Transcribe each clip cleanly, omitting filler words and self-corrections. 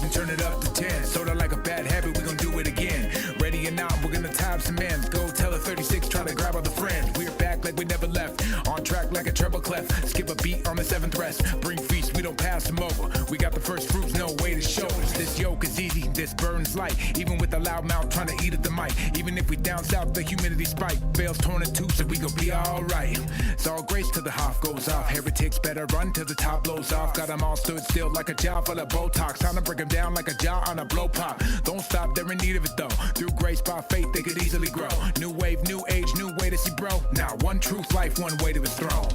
and turn it up to 10. Sorta like a bad habit, we gon' do it again. Ready or not, we're gonna tie up some ends. Go tell a 36, try to grab all the friends. We're back like we never left, on track like a treble clef. Skip a beat on the 7th rest, bring feast, we don't pass them over. We got the first fruits, no way to show us. This yoke is easy, this burns light. Even with a loud mouth trying to eat at the mic. Even if we down south, the humidity spike. Veils torn in two, so we gon' be alright. It's all grace till the Hoff goes off. Heretics better run till the top blows off. Got them all stood still like a jaw full of Botox. Time to break them down like a jaw on a blow pop. Don't stop, they're in need of it though. Through grace by faith, they could easily grow. New wave, new age, new way to see bro. Now one truth, life, one way to his throne.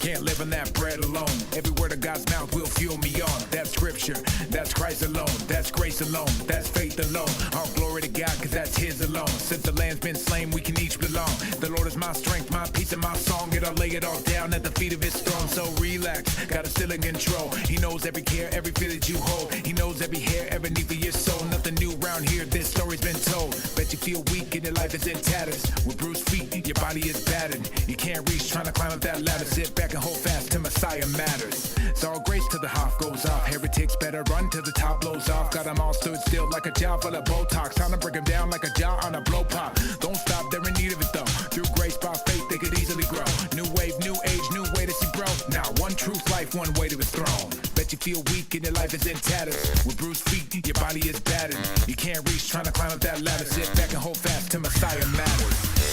Can't live on that bread alone. Every word of God's mouth will fuel me on. That's scripture, that's Christ alone. That's grace alone, that's faith alone. All glory to God, cause that's his alone. Since the lamb's been slain, we can each belong. The Lord is my strength, my peace, and my song. I'll lay it all down at the feet of his throne. So relax, got us still in control. He knows every care, every fear that you hold. He knows every hair, every need for your soul. Nothing new around here, this story's been told. Bet you feel weak and your life is in tatters. With bruised feet, your body is battered. You can't reach, trying to climb up that ladder. Sit back and hold fast till Messiah matters. It's all grace till the Hoff goes off. Heretics better run till the top blows off. Got them all stood still like a jaw full of Botox. Time to break them down like a jaw on a blow pop. Don't stop, they're in need of it though. Through grace by faith, they could easily grow. New wave, new age, new way to see bro. Now one truth, life, one way to his throne. Bet you feel weak and your life is in tatters. With bruised feet, your body is battered. You can't reach, trying to climb up that ladder. Sit back and hold fast till Messiah matters.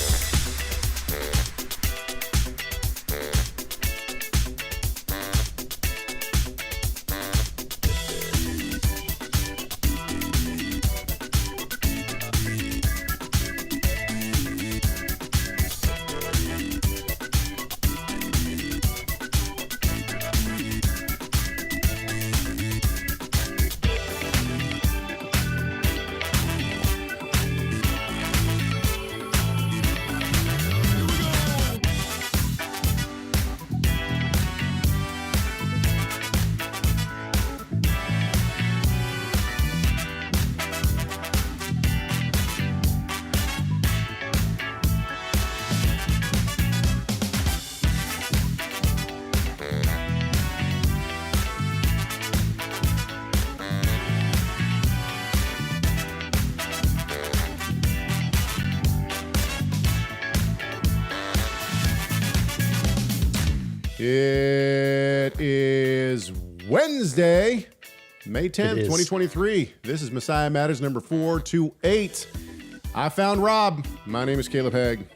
It is Wednesday, May 10th, 2023. This is Messiah Matters number 428. I found Rob. My name is Caleb Haig.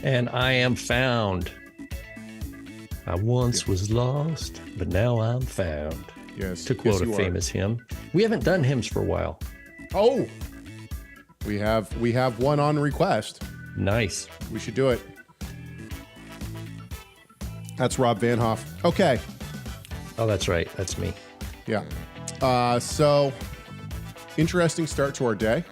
And I am found. I once was lost, but now I'm found. Yes. To quote a famous hymn. We haven't done hymns for a while. Oh, we have one on request. Nice. We should do it. That's Rob Vanhoff. Okay. Oh, that's right. That's me. Yeah. So, interesting start to our day.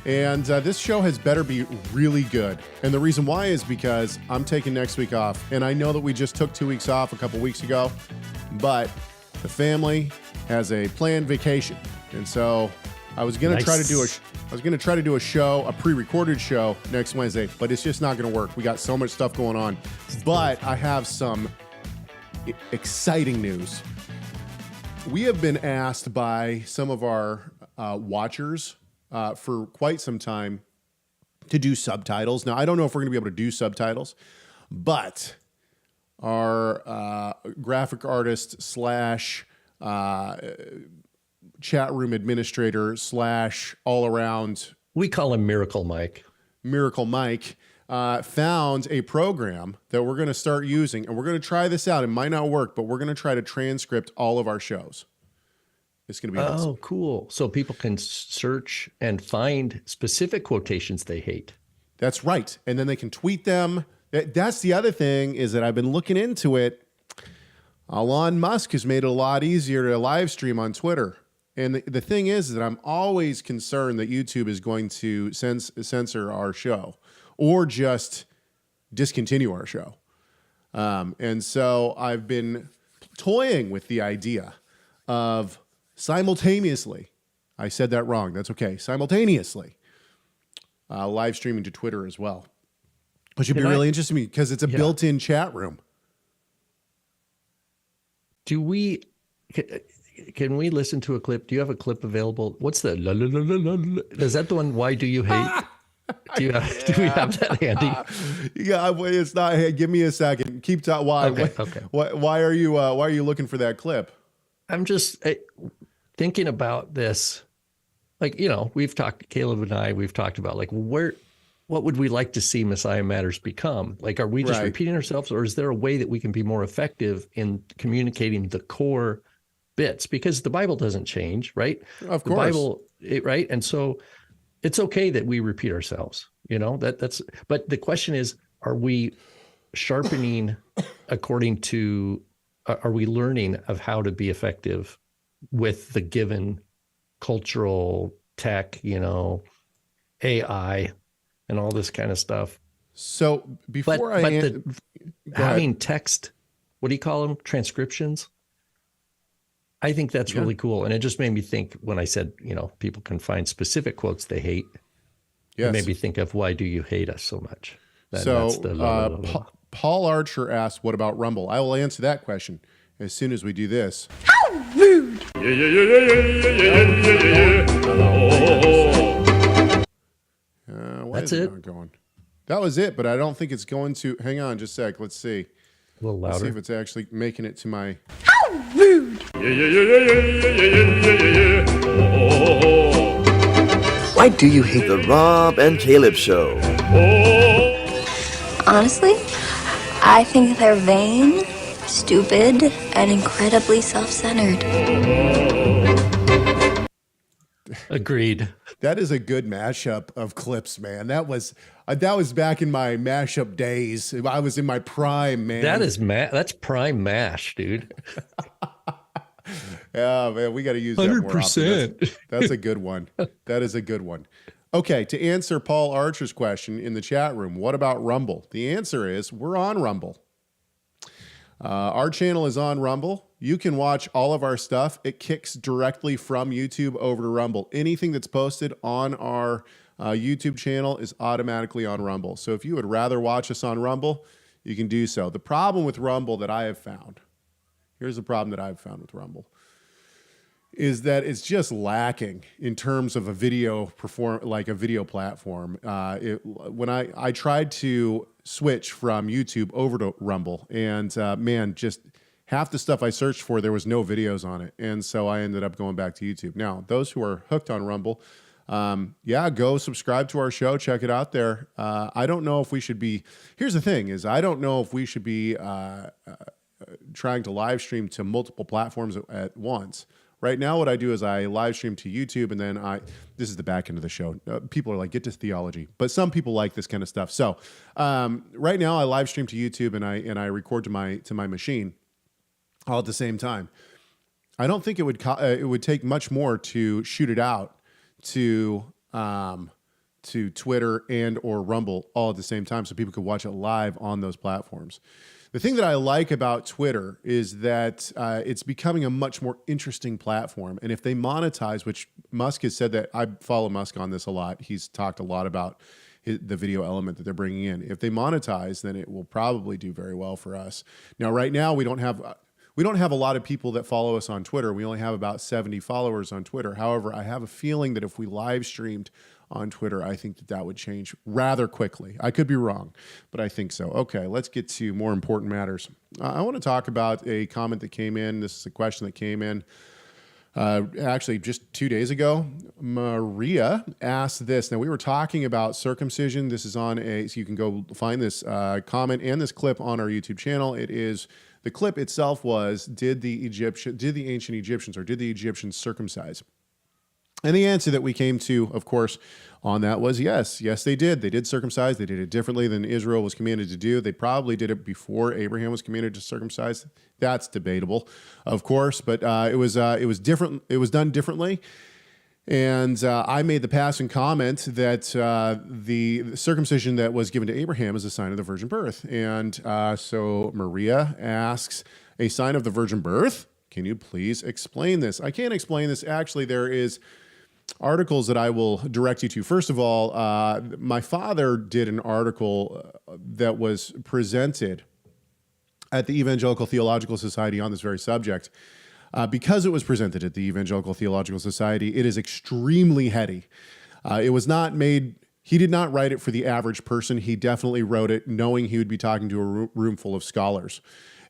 And this show has better be really good. And the reason why is because I'm taking next week off. And I know that we just took 2 weeks off a couple weeks ago, but the family has a planned vacation. And so I was going to try to do a show, a pre-recorded show next Wednesday, but it's just not going to work. We got so much stuff going on. But I have some exciting news. We have been asked by some of our watchers for quite some time to do subtitles. Now, I don't know if we're going to be able to do subtitles, but our graphic artist slash chat room administrator slash all around. We call him Miracle Mike. Miracle Mike found a program that we're going to start using, and we're going to try this out. It might not work, but we're going to try to transcript all of our shows. It's going to be awesome. Oh, cool. So people can search and find specific quotations they hate. That's right. And then they can tweet them. That's the other thing, is that I've been looking into it. Elon Musk has made it a lot easier to live stream on Twitter. And the thing is that I'm always concerned that YouTube is going to censor our show or just discontinue our show. And so I've been toying with the idea of simultaneously, I said that wrong. That's okay. Simultaneously, live streaming to Twitter as well. Which would be really interesting to me because it's a built-in chat room. Can we listen to a clip? Do you have a clip available? What's the la, la, la, la, la? Is that the one? Why do you hate? Do we have that handy? Yeah, it's not. Hey, give me a second. Keep talking. Why? Okay. Why are you looking for that clip? I'm just thinking about this. Like, Caleb and I, we've talked about like what would we like to see Messiah Matters become? Like, are we just repeating ourselves, or is there a way that we can be more effective in communicating the core bits? Because the Bible doesn't change, right? Of course. The Bible, right? And so it's okay that we repeat ourselves, but the question is, are we sharpening are we learning of how to be effective with the given cultural tech, AI, and all this kind of stuff? So before having text, what do you call them? Transcriptions. I think that's really cool. And it just made me think when I said, people can find specific quotes they hate. Yes. It made me think of, why do you hate us so much? Paul Archer asked, what about Rumble? I will answer that question as soon as we do this. How rude! That's it. Going? That was it, but I don't think it's going to. Hang on just a sec. Let's see. A little louder. Let's see if it's actually making it to my. How rude! Why do you hate the Rob and Caleb show? Honestly, I think they're vain, stupid, and incredibly self-centered. Agreed. That is a good mashup of clips, man. That was back in my mashup days. I was in my prime, man. That's prime mash, dude. Yeah, man, we got to use 100%. That more. That's a good one. That is a good one. Okay, to answer Paul Archer's question in the chat room, what about Rumble? The answer is we're on Rumble. Our channel is on Rumble. You can watch all of our stuff. It kicks directly from YouTube over to Rumble. Anything that's posted on our YouTube channel is automatically on Rumble. So if you would rather watch us on Rumble, you can do so. The problem with Rumble that I have found, here's the problem that I've found with Rumble, is that it's just lacking in terms of a video platform. When I tried to switch from YouTube over to Rumble, and man, just half the stuff I searched for, there was no videos on it, and so I ended up going back to YouTube. Now, those who are hooked on Rumble, go subscribe to our show, check it out there. I don't know if we should be. Here's the thing: I don't know if we should be trying to live stream to multiple platforms at once. Right now, what I do is I live stream to YouTube, and then this is the back end of the show. People are like, get to theology, but some people like this kind of stuff. So right now, I live stream to YouTube, and I record to my machine all at the same time. I don't think it would take much more to shoot it out to Twitter and or Rumble all at the same time, so people could watch it live on those platforms. The thing that I like about Twitter is that it's becoming a much more interesting platform. And if they monetize, which Musk has said that, I follow Musk on this a lot. He's talked a lot about the video element that they're bringing in. If they monetize, then it will probably do very well for us. Now, right now, we don't have a lot of people that follow us on Twitter. We only have about 70 followers on Twitter. However, I have a feeling that if we live streamed on Twitter, I think that would change rather quickly. I could be wrong, but I think so. Okay, let's get to more important matters. I want to talk about a comment that came in. This is a question that came in actually just 2 days ago. Maria asked this. Now, we were talking about circumcision. This is so you can go find this comment and this clip on our YouTube channel. The clip itself was, did the ancient Egyptians circumcise? And the answer that we came to, of course, on that was yes. Yes, they did. They did circumcise. They did it differently than Israel was commanded to do. They probably did it before Abraham was commanded to circumcise. That's debatable, of course, but it was different. It was done differently. And I made the passing comment that the circumcision that was given to Abraham is a sign of the virgin birth. And so Maria asks, a sign of the virgin birth? can you please explain this? I can't explain this. Actually, there is articles that I will direct you to. First of all, my father did an article that was presented at the Evangelical Theological Society on this very subject. Because it was presented at the Evangelical Theological Society, it is extremely heady. It was not made, he did not write it for the average person. He definitely wrote it knowing he would be talking to a room full of scholars.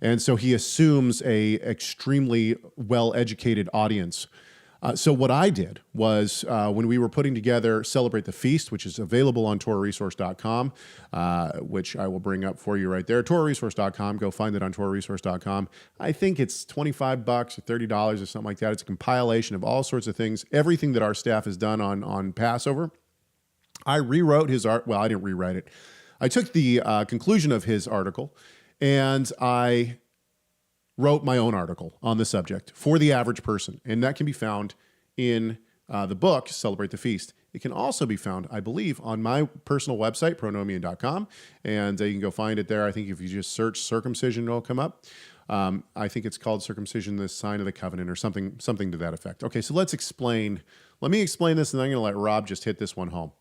And so he assumes a extremely well-educated audience. So what I did was when we were putting together Celebrate the Feast, which is available on TorahResource.com, which I will bring up for you right there, TorahResource.com. Go find it on TorahResource.com. I think it's $25 or $30 or something like that. It's a compilation of all sorts of things, everything that our staff has done on Passover. I rewrote his art. Well, I didn't rewrite it. I took the conclusion of his article and I wrote my own article on the subject for the average person, and that can be found in the book, Celebrate the Feast. It can also be found, I believe, on my personal website, pronomian.com, and you can go find it there. I think if you just search circumcision, it'll come up. I think it's called Circumcision, the Sign of the Covenant, or something to that effect. Okay, so let me explain this, and then I'm going to let Rob just hit this one home.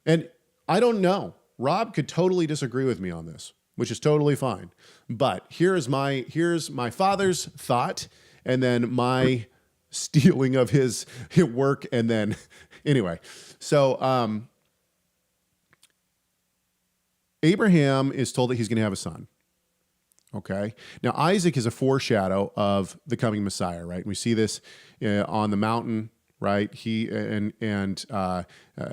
And I don't know. Rob could totally disagree with me on this, which is totally fine. But here's my father's thought, and then my stealing of his work, and then anyway. So Abraham is told that he's going to have a son. Okay. Now Isaac is a foreshadow of the coming Messiah, right? We see this on the mountain, right?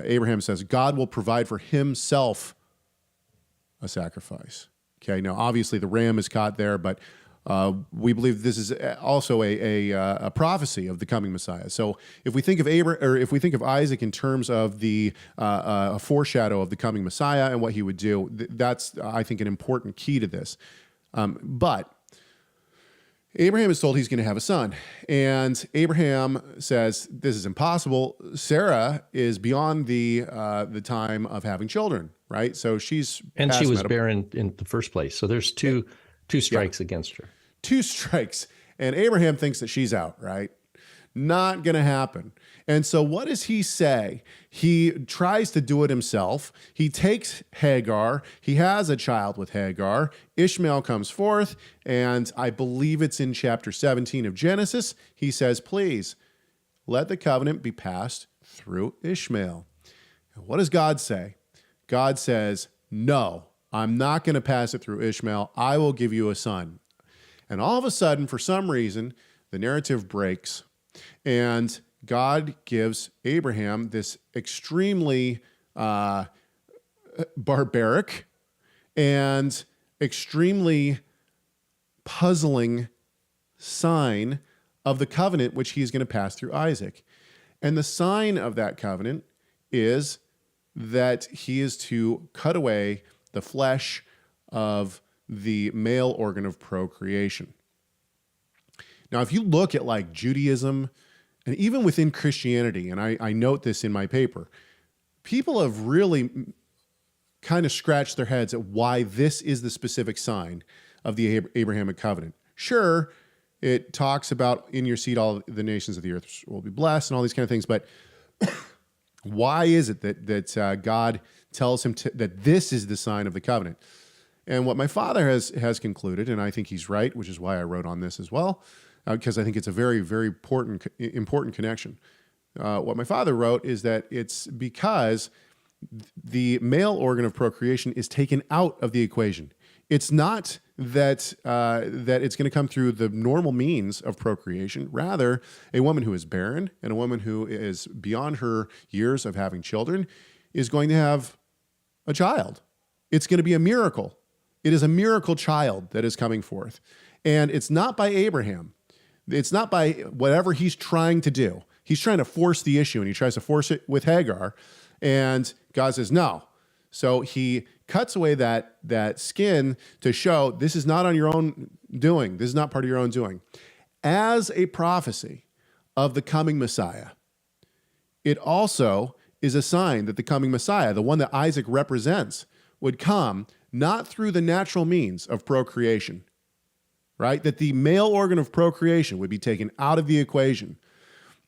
Abraham says God will provide for himself a sacrifice. Okay, now obviously the ram is caught there, but we believe this is also a prophecy of the coming Messiah. So if we think of Isaac in terms of the a foreshadow of the coming Messiah and what he would do, that's I think an important key to this. But Abraham is told he's going to have a son, and Abraham says this is impossible. Sarah is beyond the time of having children, right? So she was barren in the first place. So there's two strikes against her. 2 strikes, and Abraham thinks that she's out, right? Not going to happen. And so what does he say? He tries to do it himself. He takes Hagar. He has a child with Hagar. Ishmael comes forth, and I believe it's in chapter 17 of Genesis. He says, please, let the covenant be passed through Ishmael. What does God say? God says, no, I'm not going to pass it through Ishmael. I will give you a son. And all of a sudden, for some reason, the narrative breaks, and God gives Abraham this extremely barbaric and extremely puzzling sign of the covenant which he's going to pass through Isaac. And the sign of that covenant is that he is to cut away the flesh of the male organ of procreation. Now, if you look at like Judaism, and even within Christianity, and I note this in my paper, people have really kind of scratched their heads at why this is the specific sign of the Abrahamic covenant. Sure, it talks about in your seed all the nations of the earth will be blessed and all these kind of things, but why is it that God tells him that this is the sign of the covenant? And what my father has concluded, and I think he's right, which is why I wrote on this as well, because I think it's a very, very important connection. What my father wrote is that it's because the male organ of procreation is taken out of the equation. It's not that it's going to come through the normal means of procreation. Rather, a woman who is barren and a woman who is beyond her years of having children is going to have a child. It's going to be a miracle. It is a miracle child that is coming forth. And it's not by Abraham. It's not by whatever he's trying to do. He's trying to force the issue, and he tries to force it with Hagar. And God says, no. So he cuts away that skin to show this is not on your own doing. This is not part of your own doing. As a prophecy of the coming Messiah, it also is a sign that the coming Messiah, the one that Isaac represents, would come not through the natural means of procreation, right? That the male organ of procreation would be taken out of the equation.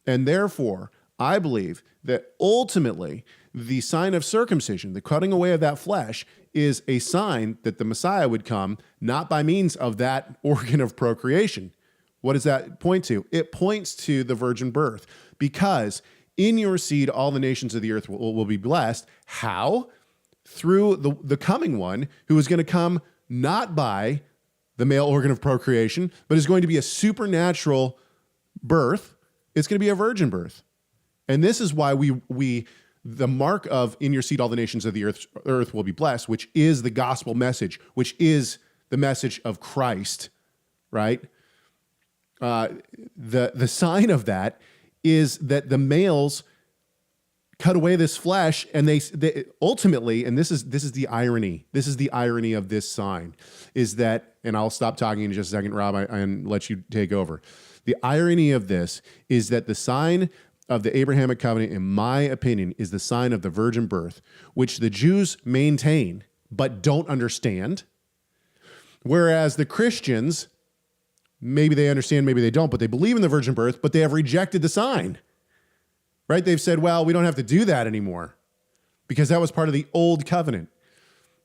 And therefore, I believe that ultimately the sign of circumcision, the cutting away of that flesh, is a sign that the Messiah would come not by means of that organ of procreation. What does that point to? It points to the virgin birth, because in your seed, all the nations of the earth will be blessed. How? Through the coming one, who is going to come not by the male organ of procreation, but is going to be a supernatural birth. It's going to be a virgin birth. And this is why the mark of in your seed, all the nations of the earth will be blessed, which is the gospel message, which is the message of Christ, right? The sign of that is that the males cut away this flesh, and they ultimately, and this is the irony. This is the irony of this sign, is that, and I'll stop talking in just a second, Rob, and let you take over. The irony of this is that the sign of the Abrahamic covenant, in my opinion, is the sign of the virgin birth, which the Jews maintain but don't understand. Whereas the Christians, maybe they understand, maybe they don't, but they believe in the virgin birth, but they have rejected the sign. Right? They've said, well, we don't have to do that anymore because that was part of the old covenant.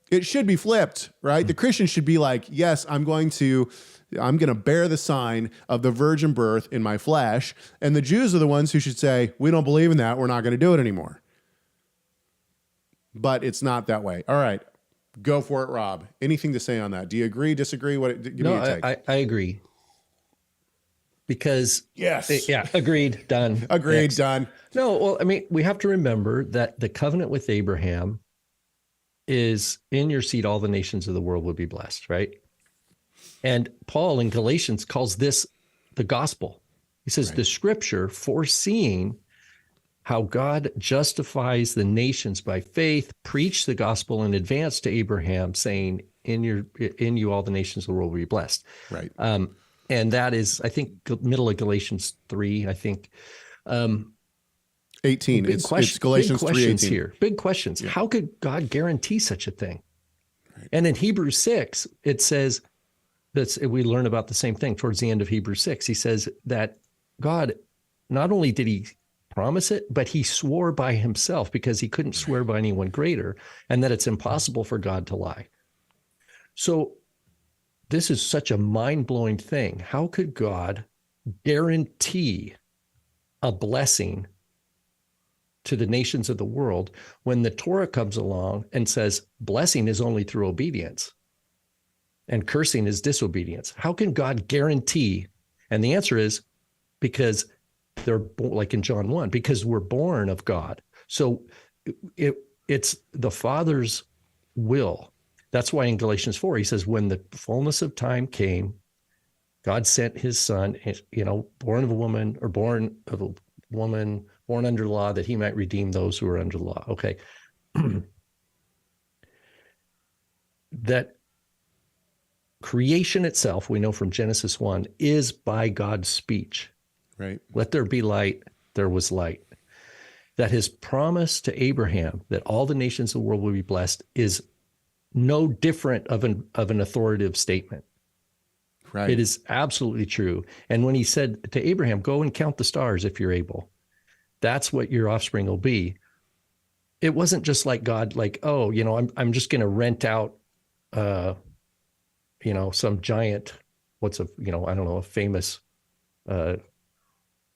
It should be flipped, right? The Christians should be like, yes, I'm going to bear the sign of the virgin birth in my flesh. And the Jews are the ones who should say, we don't believe in that. We're not going to do it anymore. But it's not that way. All right. Go for it, Rob. Anything to say on that? Do you agree, disagree? Give me your take. I agree. Because yes. Yeah, agreed, done. Agreed, Next. done. No, well, I mean, we have to remember that the covenant with Abraham is in your seed, all the nations of the world will be blessed, right? And Paul in Galatians calls this the gospel. He says, the scripture foreseeing how God justifies the nations by faith, preached the gospel in advance to Abraham, saying, in you all the nations of the world will be blessed. Right. And that is, I think, middle of Galatians 3, I think. 18. It's Galatians 3:18 here. Big questions. Yeah. How could God guarantee such a thing? Right. And in Hebrews 6, it says, we learn about the same thing towards the end of Hebrews 6. He says that God, not only did he promise it, but he swore by himself because he couldn't swear by anyone greater, and that it's impossible for God to lie. So this is such a mind-blowing thing. How could God guarantee a blessing to the nations of the world when the Torah comes along and says blessing is only through obedience and cursing is disobedience? How can God guarantee? And the answer is because they're like in John 1, because we're born of God. So it's the Father's will. That's why in Galatians 4, he says, when the fullness of time came, God sent his son, born of a woman, or born of a woman, born under law, that he might redeem those who are under law. Okay. That creation itself, we know from Genesis 1, is by God's speech. Right. Let there be light, there was light. That his promise to Abraham that all the nations of the world will be blessed is no different of an authoritative statement. Right. It is absolutely true. And when he said to Abraham, go and count the stars if you're able, that's what your offspring will be. It wasn't just like God, like, oh, I'm just going to rent out, some giant, a famous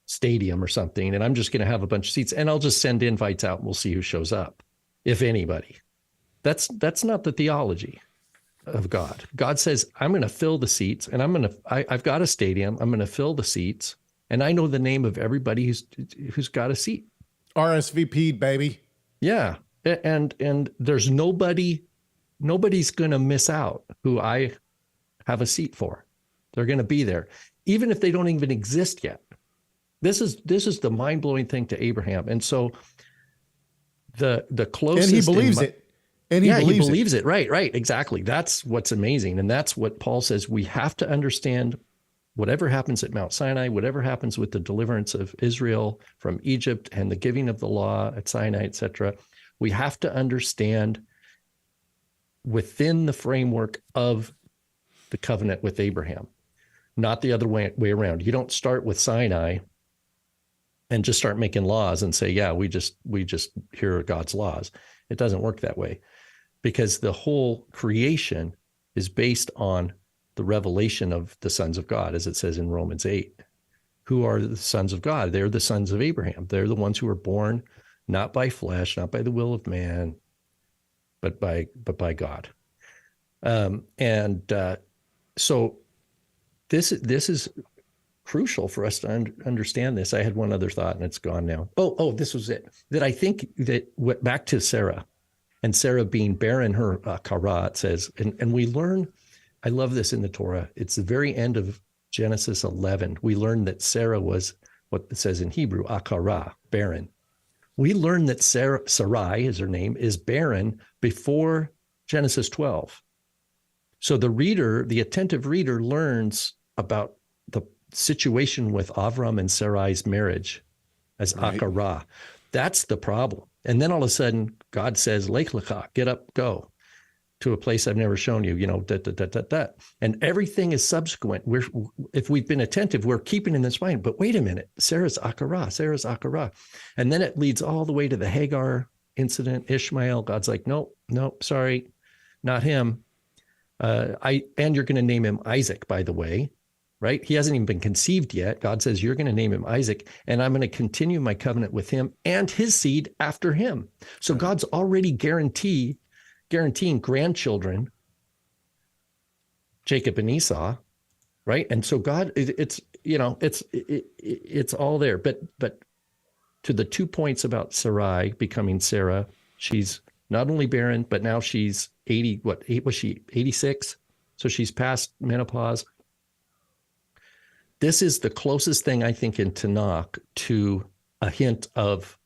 stadium or something, and I'm just going to have a bunch of seats, and I'll just send invites out, and we'll see who shows up, if anybody. That's not the theology of God. God says, I'm going to fill the seats, and I've got a stadium. I'm going to fill the seats, and I know the name of everybody who's got a seat. RSVP'd, baby. Yeah, and there's nobody's going to miss out who I have a seat for. They're going to be there, even if they don't even exist yet. This is the mind-blowing thing to Abraham, and so the closest, and he believes it. And he believes it. Right, exactly. That's what's amazing. And that's what Paul says. We have to understand whatever happens at Mount Sinai, whatever happens with the deliverance of Israel from Egypt and the giving of the law at Sinai, etc. We have to understand within the framework of the covenant with Abraham. not the other way around. You don't start with Sinai and just start making laws and say, yeah, we just here are God's laws. It doesn't work that way, because the whole creation is based on the revelation of the sons of God, as it says in Romans 8. Who are the sons of God? They're the sons of Abraham. They're the ones who are born not by flesh, not by the will of man, but by God. So this is crucial for us to understand this. I had one other thought and it's gone now. Oh, this was it. That I think that back to Sarah, and Sarah being barren, her kara, it says, and we learn, I love this in the Torah. It's the very end of Genesis 11. We learn that Sarah was what it says in Hebrew, akara, barren. We learn that Sarai is her name, is barren before Genesis 12. So the attentive reader learns about the situation with Avram and Sarai's marriage as akara. That's the problem. And then all of a sudden, God says, Lech lecha, get up, go to a place I've never shown you, And everything is subsequent. If we've been attentive, we're keeping in this mind, but wait a minute, Sarah's akara. And then it leads all the way to the Hagar incident, Ishmael. God's like, nope, sorry, not him. And you're going to name him Isaac, by the way, right? He hasn't even been conceived yet. God says, you're going to name him Isaac, and I'm going to continue my covenant with him and his seed after him. So God's already guaranteeing grandchildren, Jacob and Esau, right? And so God, it's all there. But to the 2 points about Sarai becoming Sarah, she's not only barren, but now she's 80, was she 86? So she's past menopause. This is the closest thing I think in Tanakh to a hint of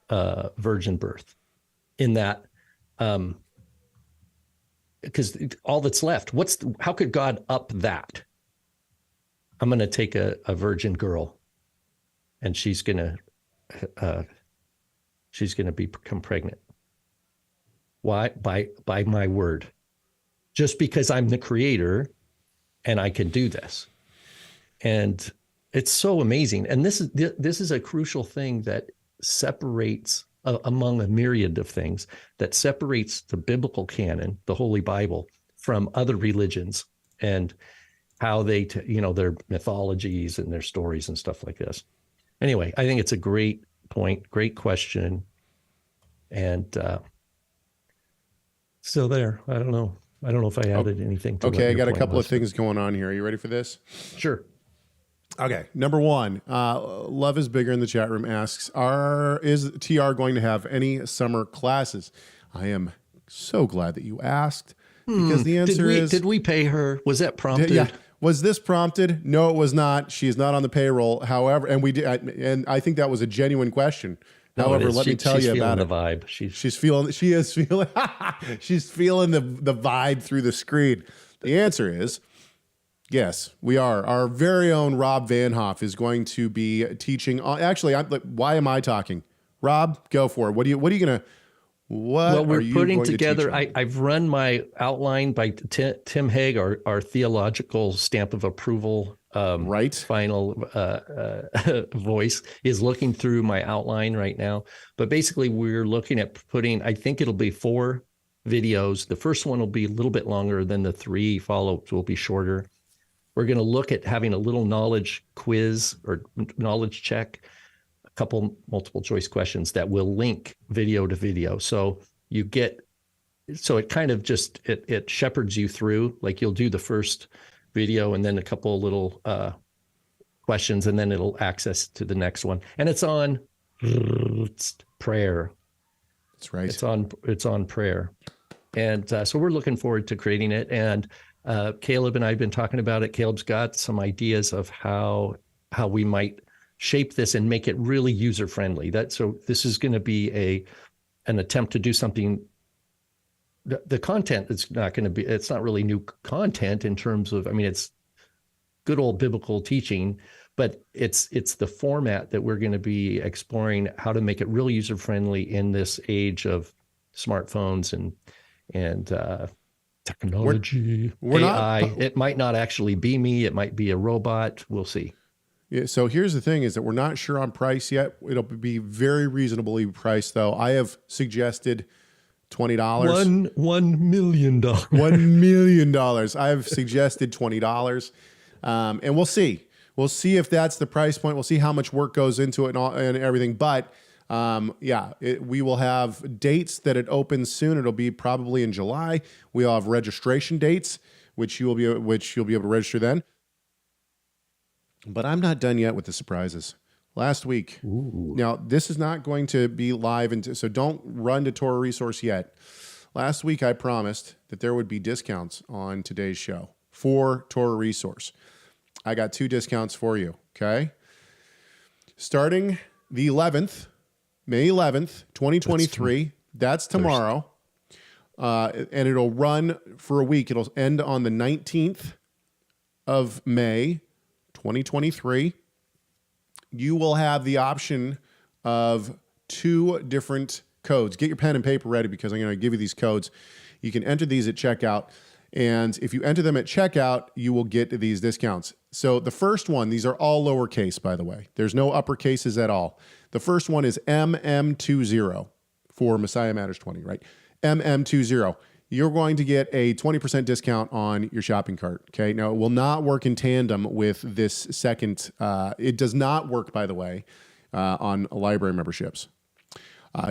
virgin birth, in that, because all that's left, how could God up that? I'm going to take a virgin girl, and she's going to become pregnant. Why? By my word. Just because I'm the creator and I can do this. And it's so amazing. And this is a crucial thing that separates, among a myriad of things, that separates the biblical canon, the Holy Bible, from other religions and how they, their mythologies and their stories and stuff like this. Anyway, I think it's a great point, great question. And still there. I don't know if I added anything to Okay, I got a couple of things going on here. Are you ready for this? Sure. Okay, number one, Love is Bigger in the chat room asks, is TR going to have any summer classes? I am so glad that you asked, because the answer is... Did we pay her? Was that prompted? Yeah. Was this prompted? No, it was not. She is not on the payroll. However, and we did, and I think that was a genuine question. However, let me tell you about it. She's feeling the vibe. She's feeling the vibe through the screen. The answer is yes, we are. Our very own Rob Vanhoff is going to be teaching. Actually, why am I talking? Rob, go for it. What are you gonna? Well, we're putting together. I've run my outline by Tim Haig, our theological stamp of approval. Right. Final voice is looking through my outline right now. But basically, we're looking at putting, I think it'll be 4 videos. The first one will be a little bit longer than the 3 follow-ups will be shorter. We're going to look at having a little knowledge quiz or knowledge check, a couple multiple choice questions that will link video to video. So it kind of just, it shepherds you through, like you'll do the first video and then a couple of little questions, and then it'll access to the next one. And it's on prayer. That's right. It's on prayer. And so we're looking forward to creating it. And Caleb and I have been talking about it. Caleb's got some ideas of how we might shape this and make it really user friendly. So this is going to be an attempt to do something. The content it's not really new content in terms of, it's good old biblical teaching, but it's the format that we're going to be exploring, how to make it real user friendly in this age of smartphones and Technology. We're AI. not. It might not actually be me. It might be a robot. We'll see. Yeah, so here's the thing is that we're not sure on price yet. It'll be very reasonably priced, though. I have suggested $20. $1 million. $1 million. I have suggested $20. And we'll see. We'll see if that's the price point. We'll see how much work goes into it and everything. But we will have dates that it opens soon. It'll be probably in July. We'll have registration dates, which you'll be able to register then. But I'm not done yet with the surprises. Last week. Ooh. Now, this is not going to be live, so don't run to TorahResource yet. Last week, I promised that there would be discounts on today's show for TorahResource. I got 2 discounts for you, okay? Starting the 11th, May 11th, 2023, that's tomorrow, and it'll run for a week. It'll end on the 19th of May, 2023. You will have the option of 2 different codes. Get your pen and paper ready because I'm going to give you these codes. You can enter these at checkout. And if you enter them at checkout, you will get these discounts. So the first one, these are all lowercase, by the way. There's no uppercases at all. The first one is MM20 for Messiah Matters 20, right? MM20. You're going to get a 20% discount on your shopping cart, okay? Now, it will not work in tandem with this second. It does not work, by the way, on library memberships.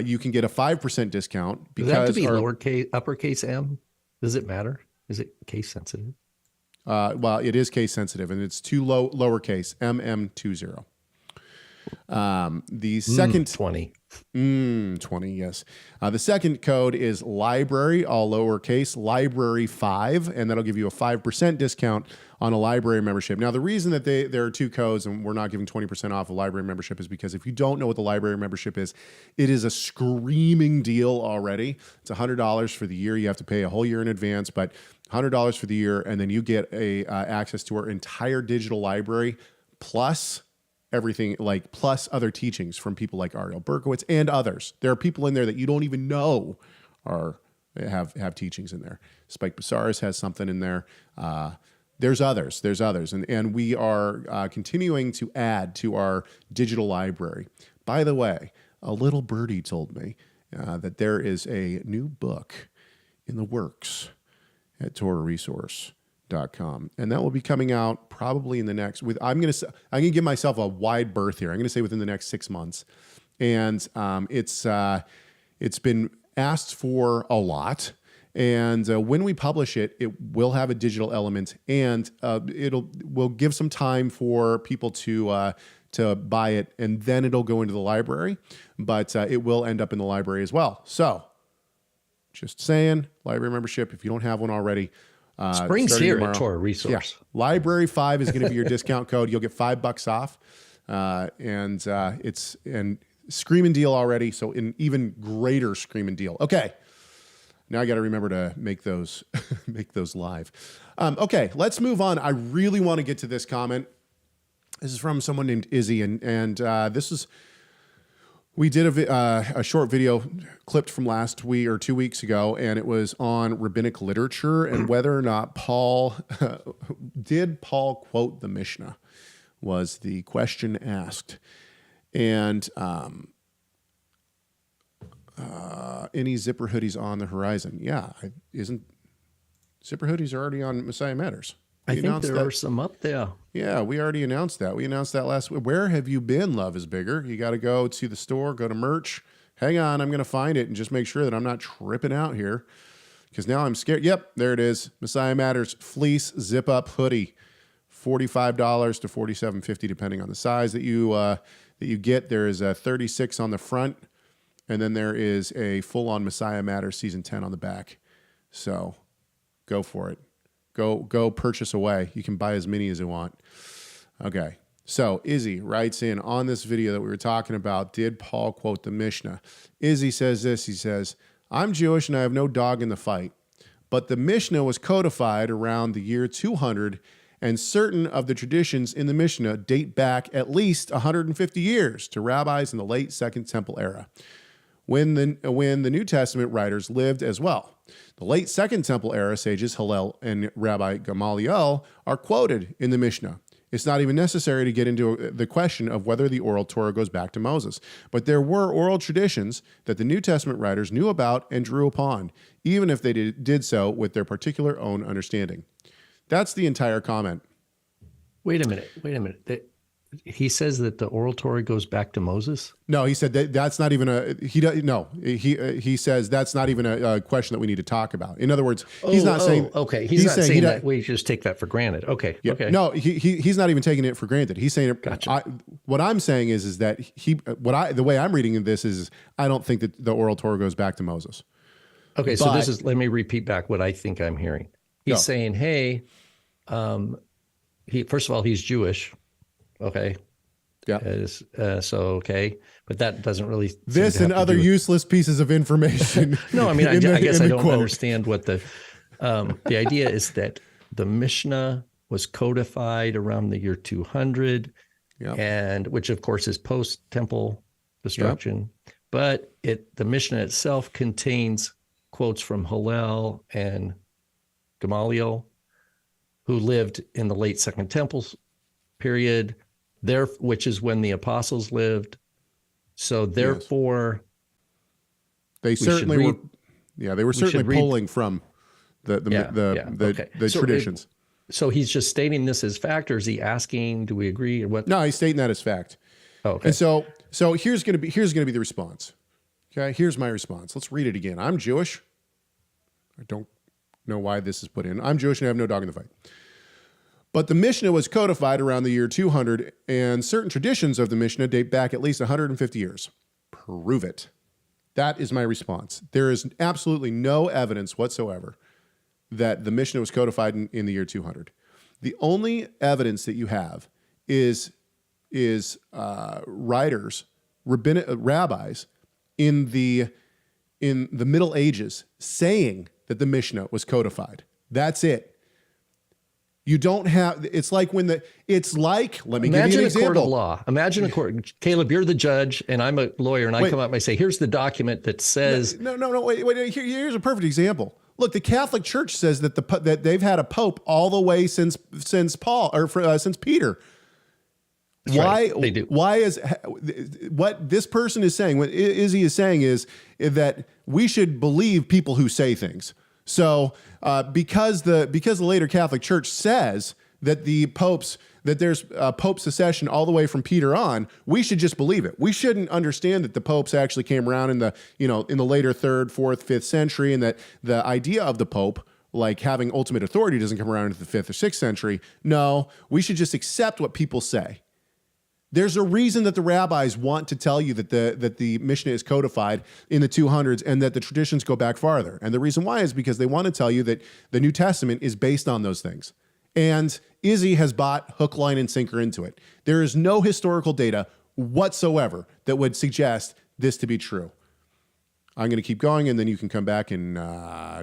You can get a 5% discount. Does it have to be lowercase, uppercase M? Does it matter? Is it case sensitive? Well, it is case sensitive, and it's too lowercase, MM20. The second 20. 20, yes. The second code is library, all lowercase, library 5, and that'll give you a 5% discount on a library membership. Now, the reason that there are 2 codes and we're not giving 20% off a library membership is because if you don't know what the library membership is, it is a screaming deal already. It's $100 for the year. You have to pay a whole year in advance, but $100 for the year, and then you get access to our entire digital library plus everything, like plus other teachings from people like Ariel Berkowitz and others. There are people in there that you don't even know have teachings in there. Spike Basaris has something in there. There's others, and we are continuing to add to our digital library. By the way, a little birdie told me that there is a new book in the works at TorahResource.com, and that will be coming out probably in the next. I'm gonna give myself a wide berth here. I'm gonna say within the next 6 months, and it's been asked for a lot. And when we publish it, it will have a digital element, and we'll give some time for people to buy it, and then it'll go into the library. But it will end up in the library as well. So, just saying, library membership. If you don't have one already, spring's here at TorahResource. Yeah. Library 5 is going to be your discount code. You'll get $5 off, and it's a screaming deal already. So, an even greater screaming deal. Okay. Now I got to remember to make those live. Okay, let's move on. I really want to get to this comment. This is from someone named Izzy, and we did a short video clipped from last week or 2 weeks ago, and it was on rabbinic literature and whether or not did Paul quote the Mishnah was the question asked, and any zipper hoodies on the horizon? Yeah, zipper hoodies are already on Messiah Matters? I think there are some up there. Yeah, we already announced that. We announced that last week. Where have you been, Love is Bigger? You got to go to the store, go to merch. Hang on, I'm going to find it and just make sure that I'm not tripping out here because now I'm scared. Yep, there it is. Messiah Matters fleece zip-up hoodie, $45 to $47.50 depending on the size that you get. There is a 36 on the front. And then there is a full-on Messiah Matters Season 10 on the back. So go for it. Go purchase away. You can buy as many as you want. Okay. So Izzy writes in on this video that we were talking about, did Paul quote the Mishnah? Izzy says this. He says, I'm Jewish and I have no dog in the fight. But the Mishnah was codified around the year 200, and certain of the traditions in the Mishnah date back at least 150 years to rabbis in the late Second Temple era, when the New Testament writers lived as well. The late Second Temple era sages Hillel and Rabbi Gamaliel are quoted in the Mishnah. It's not even necessary to get into the question of whether the oral Torah goes back to Moses. But there were oral traditions that the New Testament writers knew about and drew upon, even if they did so with their particular own understanding. That's the entire comment. Wait a minute. He says that the oral Torah goes back to Moses? No, he said that's not even he says that's not even a question that we need to talk about. In other words, he's not saying. Okay, he's not saying that we just take that for granted. Okay. Yeah, okay. No, he's not even taking it for granted. He's saying, Gotcha. What I'm saying is that the way I'm reading this is I don't think that the oral Torah goes back to Moses. Okay, so let me repeat back what I think I'm hearing. He's saying, hey, first of all, he's Jewish. Okay. Yeah. Okay. But that doesn't really. This and other useless pieces of information. No, I mean, I guess I don't understand what the idea is that the Mishnah was codified around the year 200, and which of course is post-temple destruction. But the Mishnah itself contains quotes from Hillel and Gamaliel, who lived in the late Second Temple period. Which is when the apostles lived. So therefore, they certainly were. Yeah, they were certainly pulling from the traditions. So he's just stating this as fact, or is he asking, do we agree, or what? No, he's stating that as fact. Oh, okay. And so here's going to be the response. Okay, here's my response. Let's read it again. I'm Jewish. I don't know why this is put in. I'm Jewish and I have no dog in the fight. But the Mishnah was codified around the year 200, and certain traditions of the Mishnah date back at least 150 years. Prove it. That is my response. There is absolutely no evidence whatsoever that the Mishnah was codified in the year 200. The only evidence that you have is writers, rabbis in the Middle Ages saying that the Mishnah was codified. That's it. You don't have, let me give you an example. Imagine a court of law. Imagine a court. Caleb, you're the judge and I'm a lawyer and I come out and I say, here's the document that says. No, wait. Here's a perfect example. Look, the Catholic Church says that they've had a pope all the way since Paul or since Peter. That's why right, they do. Why is what this person is saying? What Izzy is saying is that we should believe people who say things. So because the later Catholic Church says that there's Pope succession all the way from Peter on, we should just believe it. We shouldn't understand that the popes actually came around in the later 3rd, 4th, 5th century, and that the idea of the Pope, like having ultimate authority, doesn't come around into the 5th or 6th century. No, we should just accept what people say. There's a reason that the rabbis want to tell you that the Mishnah is codified in the 200s and that the traditions go back farther. And the reason why is because they want to tell you that the New Testament is based on those things. And Izzy has bought hook, line, and sinker into it. There is no historical data whatsoever that would suggest this to be true. I'm going to keep going, and then you can come back and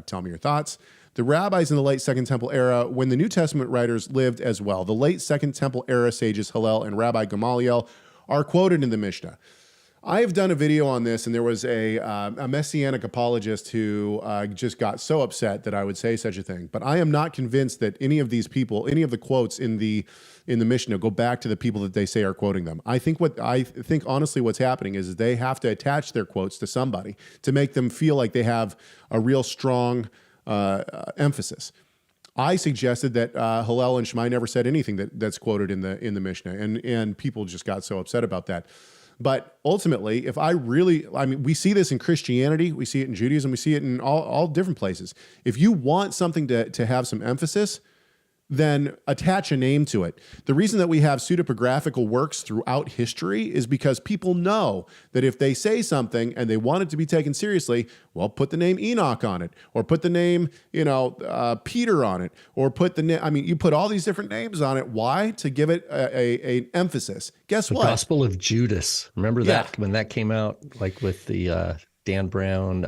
tell me your thoughts. The rabbis in the late Second Temple era, when the New Testament writers lived as well, the late Second Temple era sages Hillel and Rabbi Gamaliel are quoted in the Mishnah. I have done a video on this, and there was a Messianic apologist who just got so upset that I would say such a thing. But I am not convinced that any of these people, any of the quotes in the Mishnah go back to the people that they say are quoting them. I think honestly what's happening is they have to attach their quotes to somebody to make them feel like they have a real strong emphasis. I suggested that Hillel and Shammai never said anything that's quoted in the Mishnah, and people just got so upset about that. But ultimately, we see this in Christianity, we see it in Judaism, we see it in all different places. If you want something to have some emphasis, then attach a name to it. The reason that we have pseudepigraphical works throughout history is because people know that if they say something and they want it to be taken seriously, well, put the name Enoch on it, or put the name, Peter on it, or you put all these different names on it. Why? To give it an emphasis. Guess what? The Gospel of Judas. Remember that when that came out, like with the Dan Brown,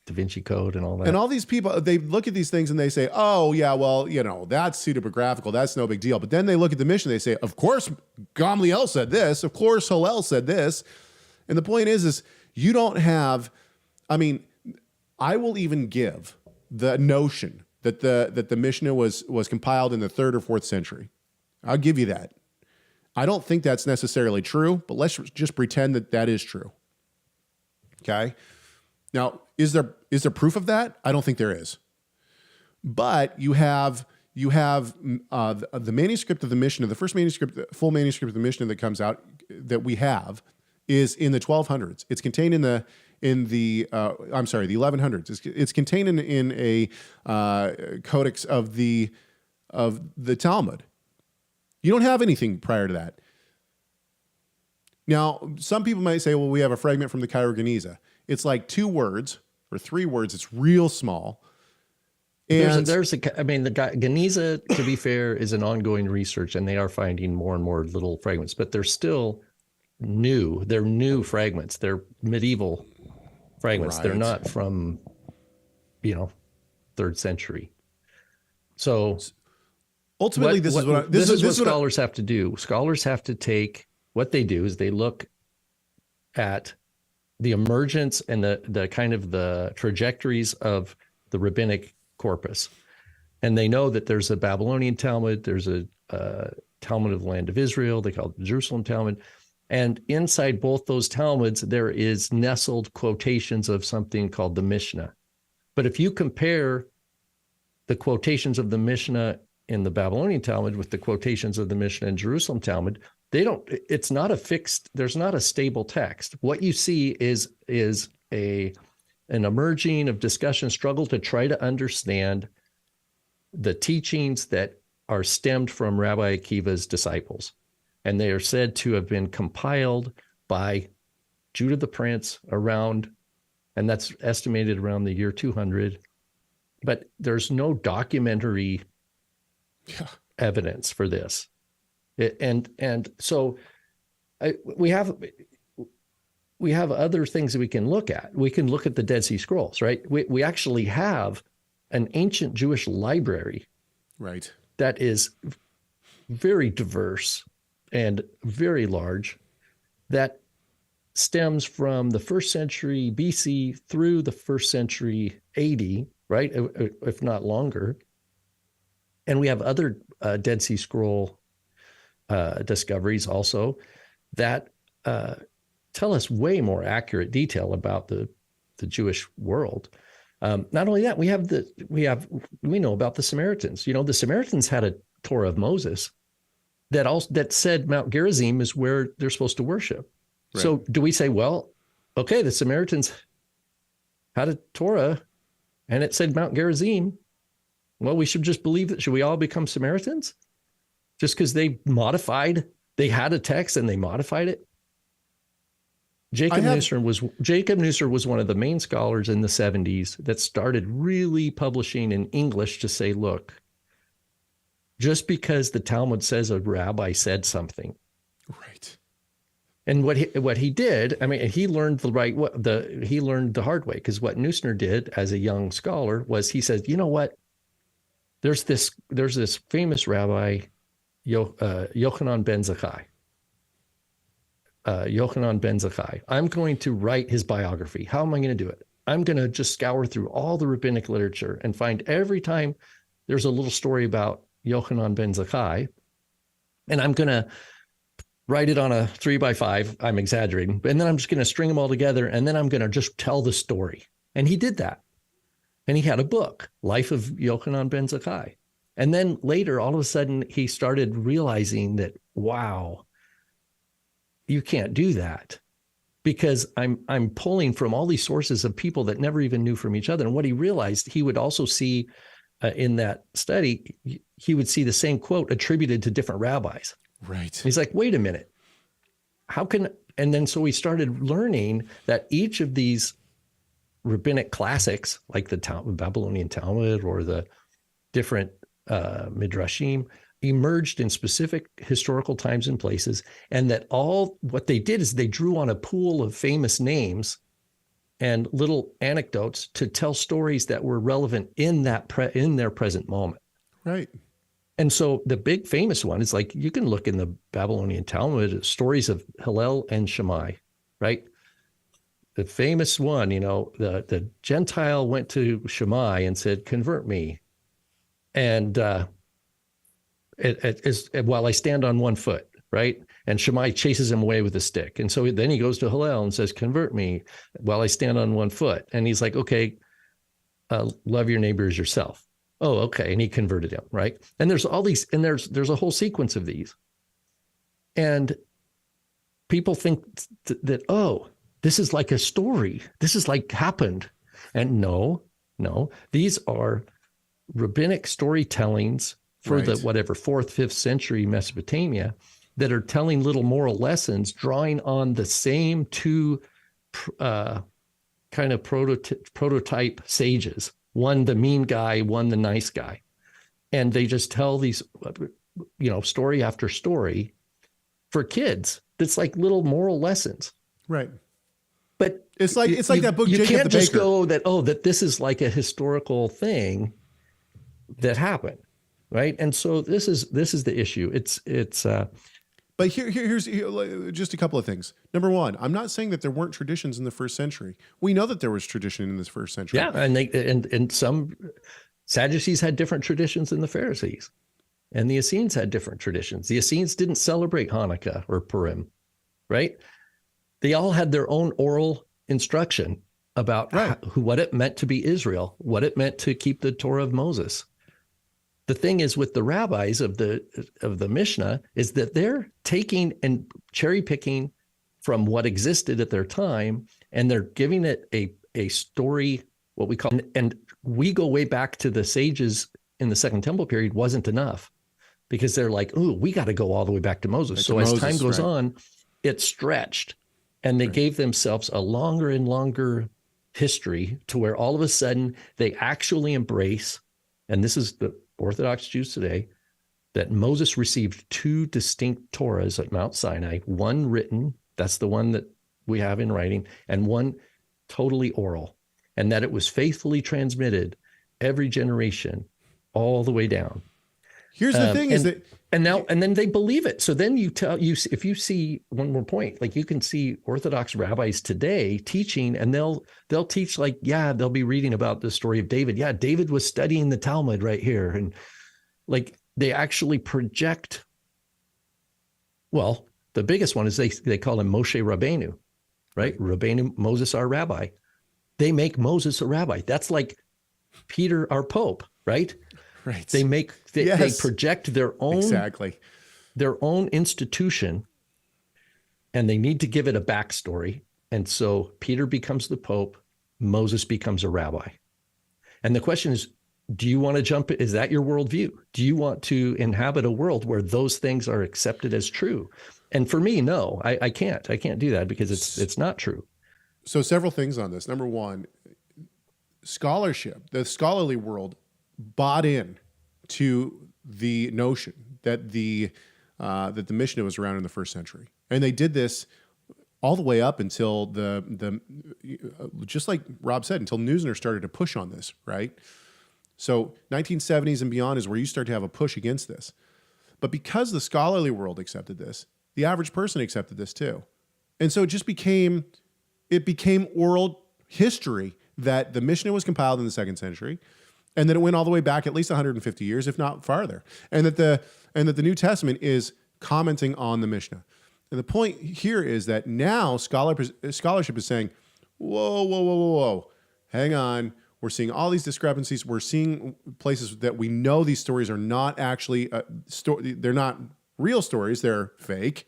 Da Vinci Code and all that. And all these people, they look at these things and they say, oh, yeah, well, that's pseudepigraphical. That's no big deal. But then they look at the Mishnah, they say, of course, Gamaliel said this. Of course, Hillel said this. And the point is you don't have, I will even give the notion that the Mishnah was compiled in the 3rd or 4th century. I'll give you that. I don't think that's necessarily true, but let's just pretend that is true. Okay. Now, is there proof of that? I don't think there is. But you have the manuscript of the Mishnah, the first manuscript, full manuscript of the Mishnah that comes out that we have is in the 1200s. It's contained in the 1100s. It's contained in a codex of the Talmud. You don't have anything prior to that. Now, some people might say, well, we have a fragment from the Keicher. It's like 2 words or 3 words. It's real small. And the Geniza, to be fair, is an ongoing research, and they are finding more and more little fragments, but they're still new. They're new fragments. They're medieval fragments. Right. They're not from, 3rd century. So ultimately, this is what scholars have to do. Scholars have to take what they do is they look at the emergence and the kind of the trajectories of the rabbinic corpus. And they know that there's a Babylonian Talmud, there's a Talmud of the land of Israel, they call it the Jerusalem Talmud. And inside both those Talmuds, there is nestled quotations of something called the Mishnah. But if you compare the quotations of the Mishnah in the Babylonian Talmud with the quotations of the Mishnah in Jerusalem Talmud, it's not a fixed, there's not a stable text. What you see is an emerging of discussion, struggle to try to understand the teachings that are stemmed from Rabbi Akiva's disciples. And they are said to have been compiled by Judah the Prince around, and that's estimated around the year 200. But there's no documentary evidence for this. So we have other things that we can look at. We can look at the Dead Sea Scrolls, right? We actually have an ancient Jewish library, right, that is very diverse and very large, that stems from the 1st century BC through the 1st century AD, right, if not longer. And we have other Dead Sea Scroll discoveries also that tell us way more accurate detail about the Jewish world. Not only that, we know about the Samaritans. The Samaritans had a Torah of Moses that said Mount Gerizim is where they're supposed to worship. Right. So do we say, well, okay, the Samaritans had a Torah and it said Mount Gerizim. Well, we should just believe that. Should we all become Samaritans? Just because they had a text and they modified it? Jacob Neusner was one of the main scholars in the 70s that started really publishing in English to say, look, just because the Talmud says a rabbi said something. Right. And what he did, he learned he learned the hard way, because what Neusner did as a young scholar was he said, you know what? There's this famous rabbi, Yochanan ben Zakkai. Yochanan ben Zakkai. I'm going to write his biography. How am I going to do it? I'm going to just scour through all the rabbinic literature and find every time there's a little story about Yochanan ben Zakkai, and I'm going to write it on a 3x5. I'm exaggerating. And then I'm just going to string them all together, and then I'm going to just tell the story. And he did that. And he had a book, Life of Yochanan ben Zakkai. And then later, all of a sudden, he started realizing that, wow, you can't do that, because I'm pulling from all these sources of people that never even knew from each other. And what he realized, he would also see in that study, he would see the same quote attributed to different rabbis. Right. He's like, wait a minute, and then so we started learning that each of these rabbinic classics, like the Babylonian Talmud or the different midrashim, emerged in specific historical times and places, and that all what they did is they drew on a pool of famous names and little anecdotes to tell stories that were relevant in their present moment. Right. And so the big famous one is, like, you can look in the Babylonian Talmud, stories of Hillel and Shammai, right? the famous one, the Gentile went to Shammai and said, "Convert me," and it is while I stand on one foot, right? And Shammai chases him away with a stick, and so then he goes to Hillel and says, "Convert me while I stand on one foot," and he's like, "Okay, love your neighbor as yourself." Oh, okay, and he converted him, right? And there's all these, and there's a whole sequence of these, and people think that, oh, this is like a story. This is like happened. And no, these are rabbinic storytellings for the 4th, 5th century Mesopotamia that are telling little moral lessons, drawing on the same two kind of prototype sages, one the mean guy, one the nice guy. And they just tell these, story after story for kids. It's like little moral lessons. Right. But it's like that book, you Jacob can't the just Baker. go that this is like a historical thing that happened, right? And so this is the issue. But here's just a couple of things. Number one, I'm not saying that there weren't traditions in the first century. We know that there was tradition in this first century. Yeah, and some Sadducees had different traditions than the Pharisees, and the Essenes had different traditions. The Essenes didn't celebrate Hanukkah or Purim, right? They all had their own oral instruction about what it meant to be Israel, what it meant to keep the Torah of Moses. The thing is with the rabbis of the Mishnah is that they're taking and cherry picking from what existed at their time, and they're giving it a story, what we call, and we go way back to the sages in the Second Temple period wasn't enough, because they're like, ooh, we got to go all the way back to Moses. So as time goes on, it stretched, and they gave themselves a longer and longer history to where all of a sudden they actually embrace, and this is the Orthodox Jews today, that Moses received two distinct Torahs at Mount Sinai, one written, that's the one that we have in writing, and one totally oral, and that it was faithfully transmitted every generation all the way down. Here's the thing and then they believe it. So then if you see one more point, like you can see Orthodox rabbis today teaching, and they'll teach like, they'll be reading about the story of David. Yeah, David was studying the Talmud right here. And like they actually project, well, the biggest one is they call him Moshe Rabbeinu, right? Rabbeinu, Moses, our rabbi. They make Moses a rabbi. That's like Peter, our Pope, right? Right. They project their own institution, and they need to give it a backstory. And so Peter becomes the Pope, Moses becomes a rabbi. And the question is, do you want to jump? Is that your worldview? Do you want to inhabit a world where those things are accepted as true? And for me, no, I can't. I can't do that because it's not true. So several things on this. Number one, scholarship, the scholarly world bought in to the notion that the Mishnah was around in the first century, and they did this all the way up until the just like Rob said, until Neusner started to push on this, right? So 1970s and beyond is where you start to have a push against this. But because the scholarly world accepted this, the average person accepted this too, and so it became oral history that the Mishnah was compiled in the 2nd century. And that it went all the way back at least 150 years, if not farther. And that the New Testament is commenting on the Mishnah. And the point here is that now scholarship is saying, whoa, hang on. We're seeing all these discrepancies. We're seeing places that we know these stories are not actually, they're not real stories. They're fake,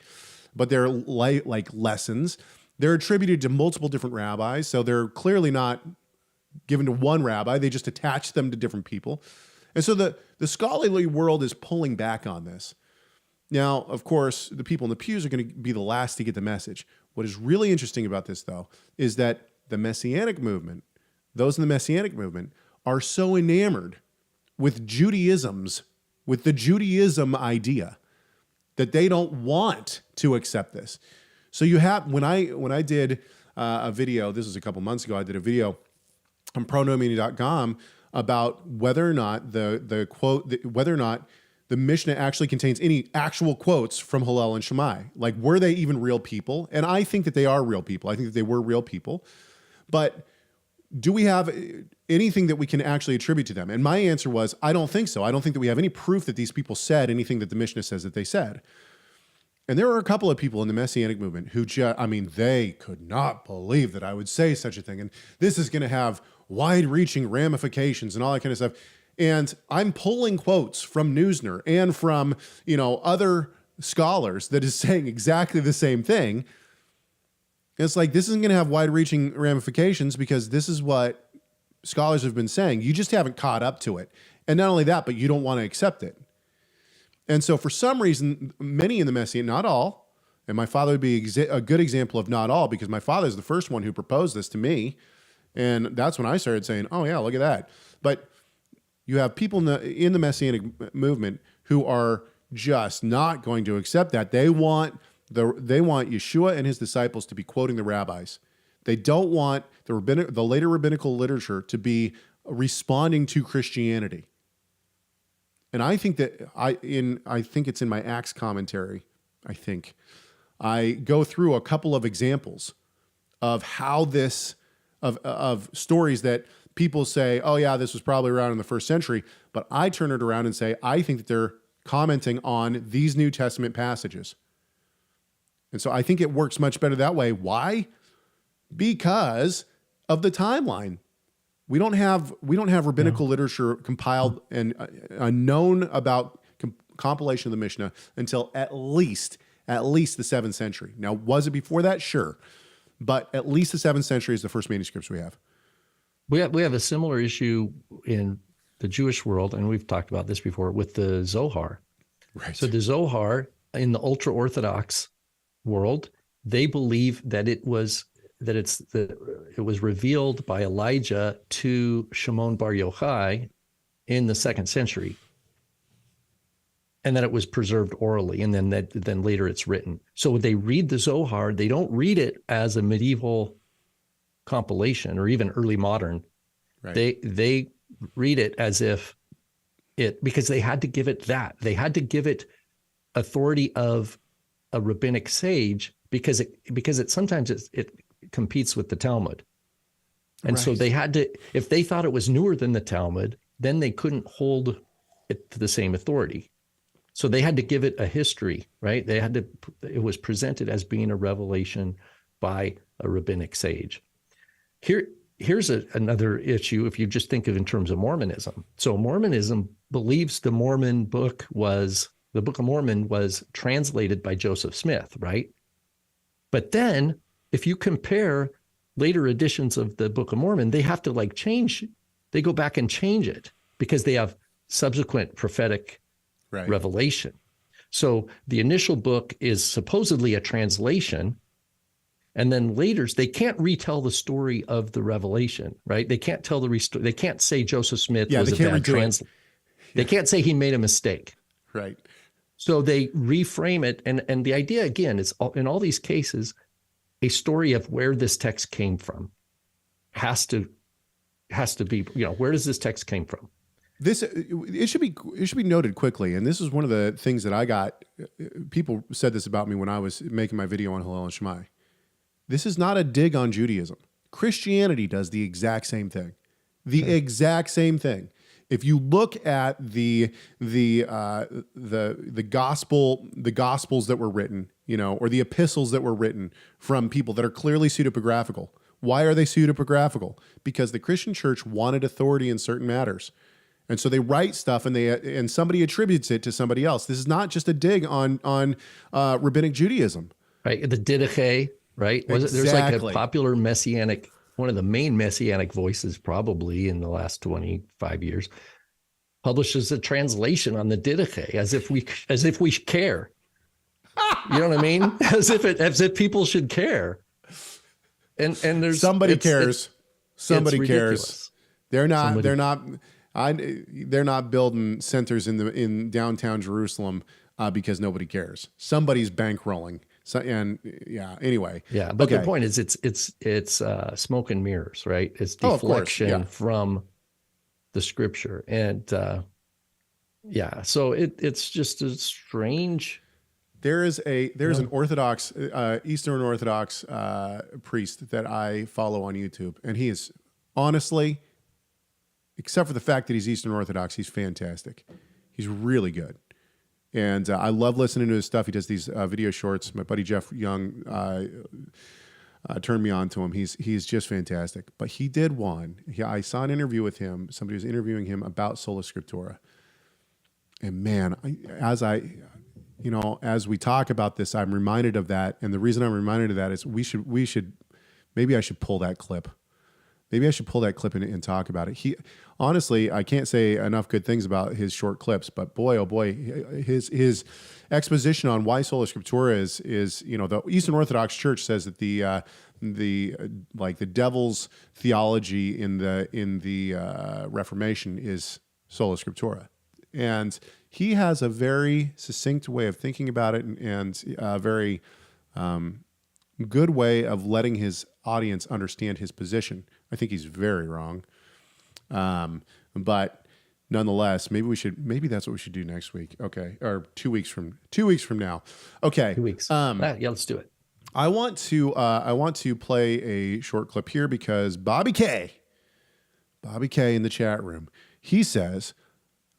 but they're like lessons. They're attributed to multiple different rabbis. So they're clearly not given to one rabbi. They just attach them to different people. And so the scholarly world is pulling back on this. Now, of course, the people in the pews are going to be the last to get the message. What is really interesting about this, though, is that the Messianic movement, those in the Messianic movement, are so enamored with the Judaism idea, that they don't want to accept this. So you have, when I did a video, this was a couple months ago, I did a video on pronomini.com about whether or not whether or not the Mishnah actually contains any actual quotes from Hillel and Shammai. Like, were they even real people? And I think that they are real people. I think that they were real people. But do we have anything that we can actually attribute to them? And my answer was, I don't think so. I don't think that we have any proof that these people said anything that the Mishnah says that they said. And there are a couple of people in the Messianic movement who they could not believe that I would say such a thing. And this is going to have wide-reaching ramifications and all that kind of stuff. And I'm pulling quotes from Neusner and from, other scholars that is saying exactly the same thing. It's like, this isn't going to have wide-reaching ramifications because this is what scholars have been saying. You just haven't caught up to it. And not only that, but you don't want to accept it. And so for some reason, many in the Messianic, not all, and my father would be a good example of not all, because my father is the first one who proposed this to me. And that's when I started saying, oh yeah, look at that. But you have people in the Messianic movement who are just not going to accept that. They want Yeshua and his disciples to be quoting the rabbis. They don't want the later rabbinical literature to be responding to Christianity. And I think that I think it's in my Acts commentary. I go through a couple of examples of how this of stories that people say, oh yeah, this was probably around in the first century, but I turn it around and say, I think that they're commenting on these New Testament passages. And so I think it works much better that way. Why? Because of the timeline. We don't have rabbinical literature compiled and known about compilation of the Mishnah until at least the 7th century. Now, was it before that? Sure. But at least the 7th century is the first manuscripts we have. We have a similar issue in the Jewish world, and we've talked about this before, with the Zohar. Right. So the Zohar, in the ultra-Orthodox world, they believe that it was revealed by Elijah to Shimon Bar Yochai in the 2nd century, and that it was preserved orally, and then later it's written. So when they read the Zohar, they don't read it as a medieval compilation or even early modern. Right. They read it as if because they had to give it that. They had to give it authority of a rabbinic sage because it sometimes it competes with the Talmud. And so they had to, if they thought it was newer than the Talmud, then they couldn't hold it to the same authority. So they had to give it a history, right? It was presented as being a revelation by a rabbinic sage. Here's another issue if you just think of in terms of Mormonism. So Mormonism believes the Book of Mormon was translated by Joseph Smith, right? But then if you compare later editions of the Book of Mormon, they have to they go back and change it because they have subsequent prophetic revelation. So the initial book is supposedly a translation, and then later they can't retell the story of the revelation, right? They can't tell they can't say Joseph Smith was a bad translator. They can't say he made a mistake. Right. So they reframe it, and the idea again is in all these cases, a story of where this text came from has to be, where does this text came from? It should be noted quickly, and this is one of the things that I got. People said this about me when I was making my video on Hillel and Shammai. This is not a dig on Judaism. Christianity does the exact same thing. Exact same thing. If you look at the gospels that were written, or the epistles that were written from people that are clearly pseudepigraphical. Why are they pseudepigraphical? Because the Christian church wanted authority in certain matters. And so they write stuff and somebody attributes it to somebody else. This is not just a dig on rabbinic Judaism. Right. The Didache, right? There's like a popular messianic, one of the main messianic voices probably in the last 25 years, publishes a translation on the Didache as if we care. You know what I mean? As if people should care. And there's somebody cares. Somebody cares. They're not building centers in downtown Jerusalem because nobody cares. Somebody's bankrolling. Anyway. Yeah, but the point is it's smoke and mirrors, right? It's deflection from the scripture. And Yeah. So it's just a strange. There's an Orthodox, Eastern Orthodox priest that I follow on YouTube, and he is honestly, except for the fact that he's Eastern Orthodox, he's fantastic. He's really good. And I love listening to his stuff. He does these video shorts. My buddy Jeff Young turned me on to him. He's just fantastic. But he did one. I saw an interview with him. Somebody was interviewing him about Sola Scriptura. And man, as we talk about this, I'm reminded of that. And the reason I'm reminded of that is maybe I should pull that clip. Maybe I should pull that clip and talk about it. Honestly, I can't say enough good things about his short clips, but boy, oh boy, his exposition on why Sola Scriptura is the Eastern Orthodox Church says that the devil's theology in the Reformation is Sola Scriptura, and he has a very succinct way of thinking about it and a very good way of letting his audience understand his position. I think he's very wrong. But nonetheless, maybe that's what we should do next week. Okay. Or 2 weeks from now. Okay. 2 weeks. Yeah, let's do it. I want to play a short clip here because Bobby K in the chat room, he says,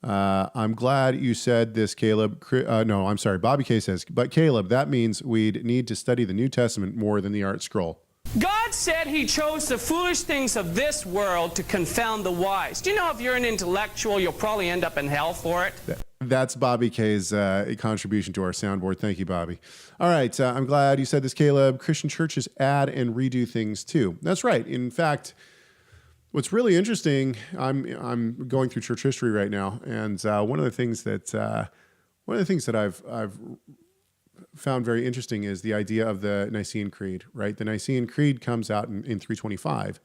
I'm glad you said this, Caleb. No, I'm sorry. Bobby K says, but Caleb, that means we'd need to study the New Testament more than the Art Scroll. God said he chose the foolish things of this world to confound the wise. Do you know if you're an intellectual, you'll probably end up in hell for it? That's Bobby K's contribution to our soundboard. Thank you, Bobby. All right. I'm glad you said this, Caleb. Christian churches add and redo things too. That's right. In fact, what's really interesting, I'm going through church history right now, and one of the things that I've found very interesting is the idea of the Nicene Creed. Right, the Nicene Creed comes out in 325,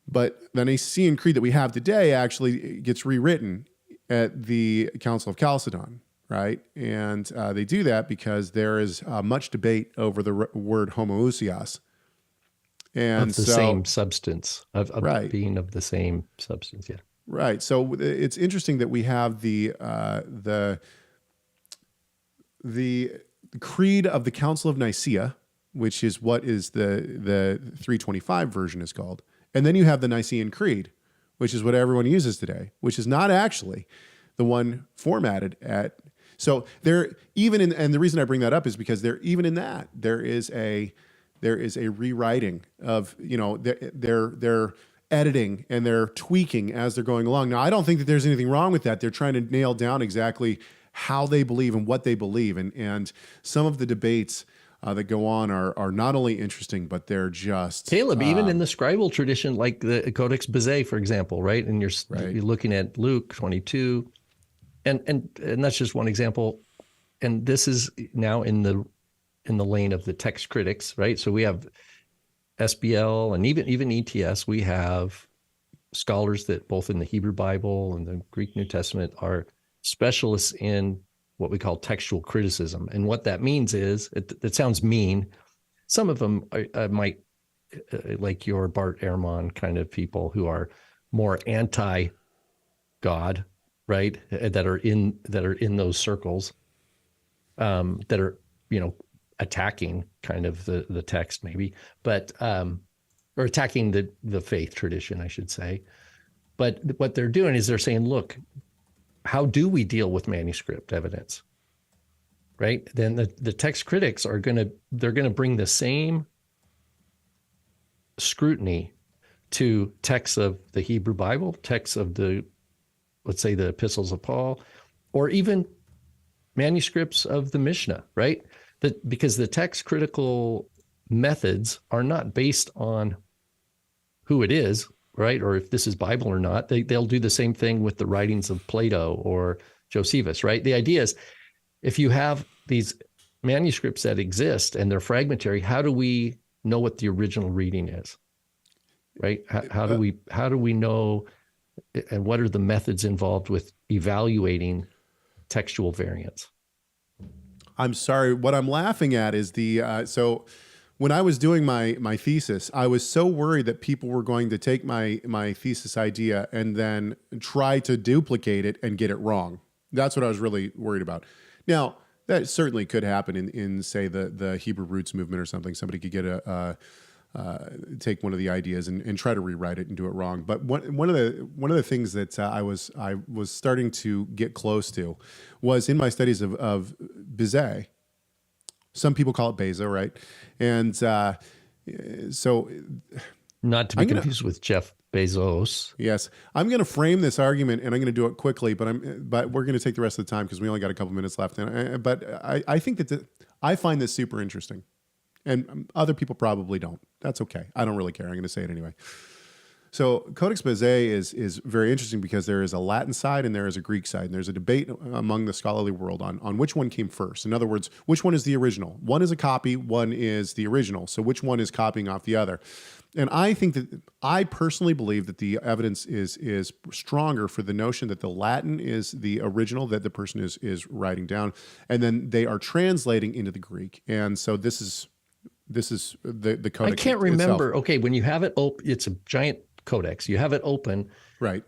but the Nicene Creed that we have today actually gets rewritten at the Council of Chalcedon. Right, and they do that because there is much debate over the word homoousios. And of the same substance of right. Being of the same substance, yeah. Right. So it's interesting that we have the Creed of the Council of Nicaea, which is what is the 325 version is called, and then you have the Nicene Creed, which is what everyone uses today, which is not actually the one formatted at. So there, even in, and the reason I bring that up is because there is a rewriting of, they're editing and they're tweaking as they're going along. Now, I don't think that there's anything wrong with that. They're trying to nail down exactly how they believe and what they believe. And some of the debates that go on are not only interesting, but they're just... Caleb, even in the scribal tradition, like the Codex Bezae, for example, right? And you're looking at Luke 22, and that's just one example. And this is now in the lane of the text critics, right? So we have SBL and even ETS, we have scholars that both in the Hebrew Bible and the Greek New Testament are specialists in what we call textual criticism. And what that means is, it sounds mean. Some of them might, like your Bart Ehrman kind of people who are more anti-God, right? That are in those circles, that are, attacking kind of the text maybe, but or attacking the faith tradition, I should say. But what they're doing is they're saying, look, how do we deal with manuscript evidence? Right? Then the text critics they're gonna bring the same scrutiny to texts of the Hebrew Bible, texts of let's say the epistles of Paul, or even manuscripts of the Mishnah, right? Because the text critical methods are not based on who it is, right? Or if this is Bible or not. They'll do the same thing with the writings of Plato or Josephus, right? The idea is, if you have these manuscripts that exist and they're fragmentary, how do we know what the original reading is, right? How do we know, and what are the methods involved with evaluating textual variants? I'm sorry. What I'm laughing at is so when I was doing my thesis, I was so worried that people were going to take my thesis idea and then try to duplicate it and get it wrong. That's what I was really worried about. Now, that certainly could happen in say the Hebrew roots movement or something. Somebody could get take one of the ideas and try to rewrite it and do it wrong. But one of the things that I was starting to get close to was in my studies of Bizet. Some people call it Beza, right? And so, not to be confused with Jeff Bezos. Yes, I'm going to frame this argument, and I'm going to do it quickly. But we're going to take the rest of the time because we only got a couple minutes left. But I think that I find this super interesting, and other people probably don't. That's okay. I don't really care. I'm going to say it anyway. So Codex Bezae is very interesting because there is a Latin side and there is a Greek side. And there's a debate among the scholarly world on which one came first. In other words, which one is the original? One is a copy, one is the original. So which one is copying off the other? And I personally believe that the evidence is stronger for the notion that the Latin is the original that the person is writing down, and then they are translating into the Greek. And so this is the codex. I can't remember. Okay, when you have it open, it's a giant codex. You have it open, right?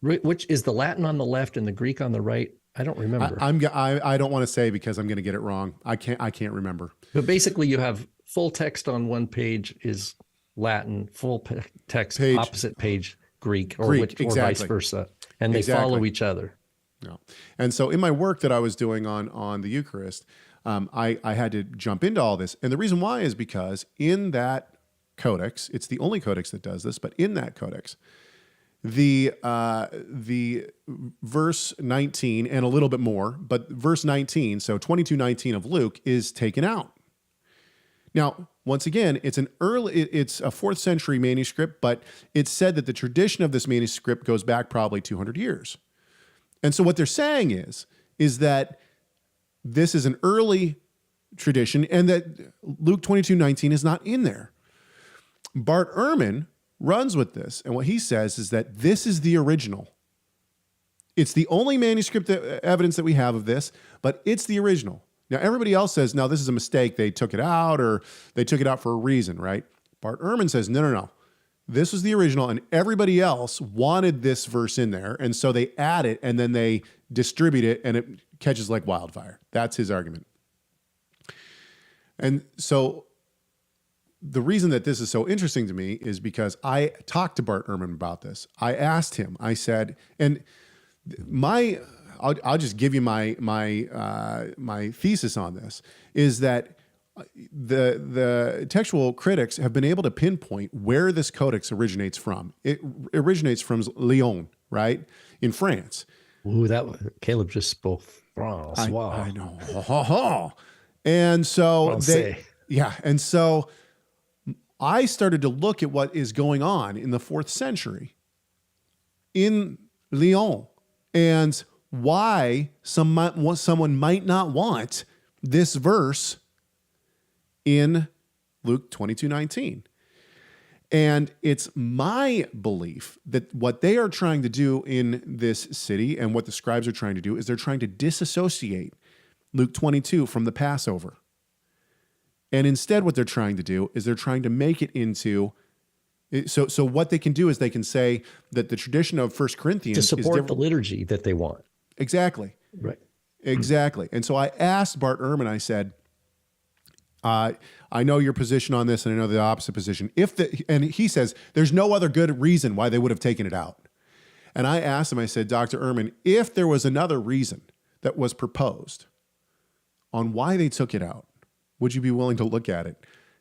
Which is the Latin on the left and the Greek on the right? I don't remember. I don't want to say because I'm going to get it wrong. I can't remember. But basically, you have full text on one page is Latin, full text opposite page Greek, or vice versa, and they follow each other. No. And so in my work that I was doing on the Eucharist, I had to jump into all this, and the reason why is because in that codex, it's the only codex that does this, but in that codex, the verse 19 and a little bit more, but verse 19, so 22:19 of Luke is taken out. Now, once again, it's a 4th century manuscript, but it's said that the tradition of this manuscript goes back probably 200 years. And so what they're saying is that this is an early tradition and that Luke 22:19 is not in there. Bart Ehrman runs with this, and what he says is that this is the original. It's the only manuscript evidence that we have of this, but it's the original. Now, everybody else says, no, this is a mistake. They took it out, or they took it out for a reason, right? Bart Ehrman says, no. This was the original, and everybody else wanted this verse in there, and so they add it, and then they distribute it, and it catches like wildfire. That's his argument. And so the reason that this is so interesting to me is because I talked to Bart Ehrman about this. I asked him, I said, and I'll just give you my thesis on this, is that the textual critics have been able to pinpoint where this codex originates from. It originates from Lyon, right, in France. Ooh, Caleb just spoke France. I know. And so and so I started to look at what is going on in the 4th century in Lyon and why someone might not want this verse in Luke 22:19. And it's my belief that what they are trying to do in this city and what the scribes are trying to do is they're trying to disassociate Luke 22 from the Passover. And instead what they're trying to do is they're trying to make it into... So what they can do is they can say that the tradition of 1 Corinthians to support the liturgy that they want. Exactly. Right. Exactly. And so I asked Bart Ehrman, I said, I know your position on this and I know the opposite position. And he says, there's no other good reason why they would have taken it out. And I asked him, I said, Dr. Ehrman, if there was another reason that was proposed on why they took it out, would you be willing to look at it?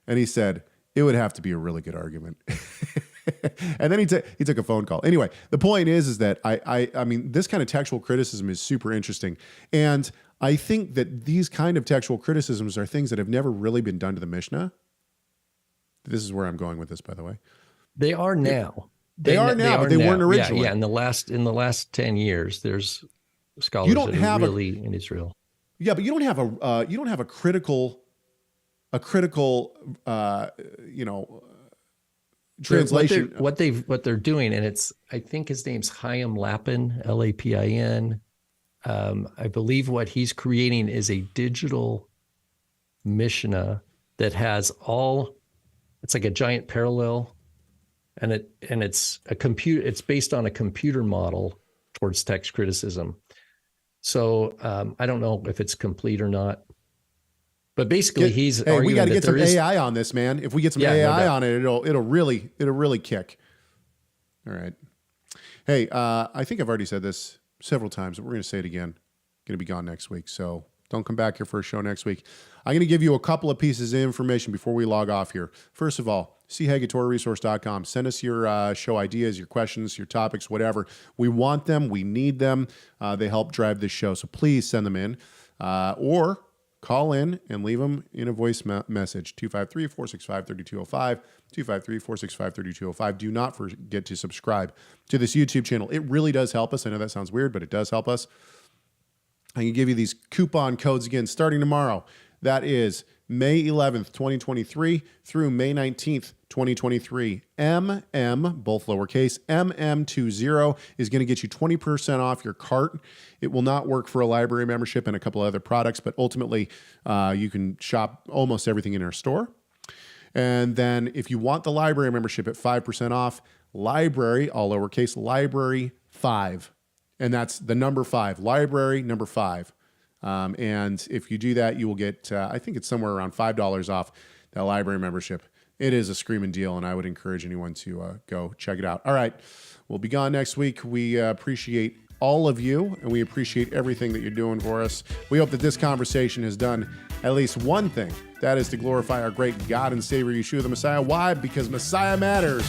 And he said, it would have to be a really good argument. And then he took a phone call. Anyway, the point is that I mean, this kind of textual criticism is super interesting. And I think that these kind of textual criticisms are things that have never really been done to the Mishnah. This is where I'm going with this, by the way. They are now. They are now, but they weren't originally. Yeah, in the last 10 years, there's scholars that are really in Israel. Yeah, but you don't have a critical translation. What they're doing, and I think his name's Chaim Lapin, Lapin. I believe what he's creating is a digital Mishnah that has all It's like a giant parallel, and it's based on a computer model towards text criticism. So I don't know if it's complete or not, but basically he's arguing we got to that get some there is AI on this, man. If we get some Yeah, no AI doubt. on it, it'll really kick. All right. Hey, I think I've already said this several times, but we're going to say it again. Going to be gone next week, so don't come back here for a show next week. I'm going to give you a couple of pieces of information before we log off here. First of all, Haig at TorahResource.com. Send us your show ideas, your questions, your topics, whatever. We want them. We need them. They help drive this show, so please send them in. Or call in and leave them in a voice message, 253-465-3205, 253-465-3205. Do not forget to subscribe to this YouTube channel. It really does help us. I know that sounds weird, but it does help us. I can give you these coupon codes again starting tomorrow. That is May 11th, 2023 through May 19th, 2023. both lowercase, MM20 is going to get you 20% off your cart. It will not work for a library membership and a couple other products, but ultimately you can shop almost everything in our store. And then if you want the library membership at 5% off, library, all lowercase, library 5. And that's the number 5, library number 5. And if you do that, you will get, I think it's somewhere around $5 off that library membership. It is a screaming deal, and I would encourage anyone to go check it out. All right, we'll be gone next week. We appreciate all of you, and we appreciate everything that you're doing for us. We hope that this conversation has done at least one thing. That is to glorify our great God and Savior, Yeshua the Messiah. Why? Because Messiah matters.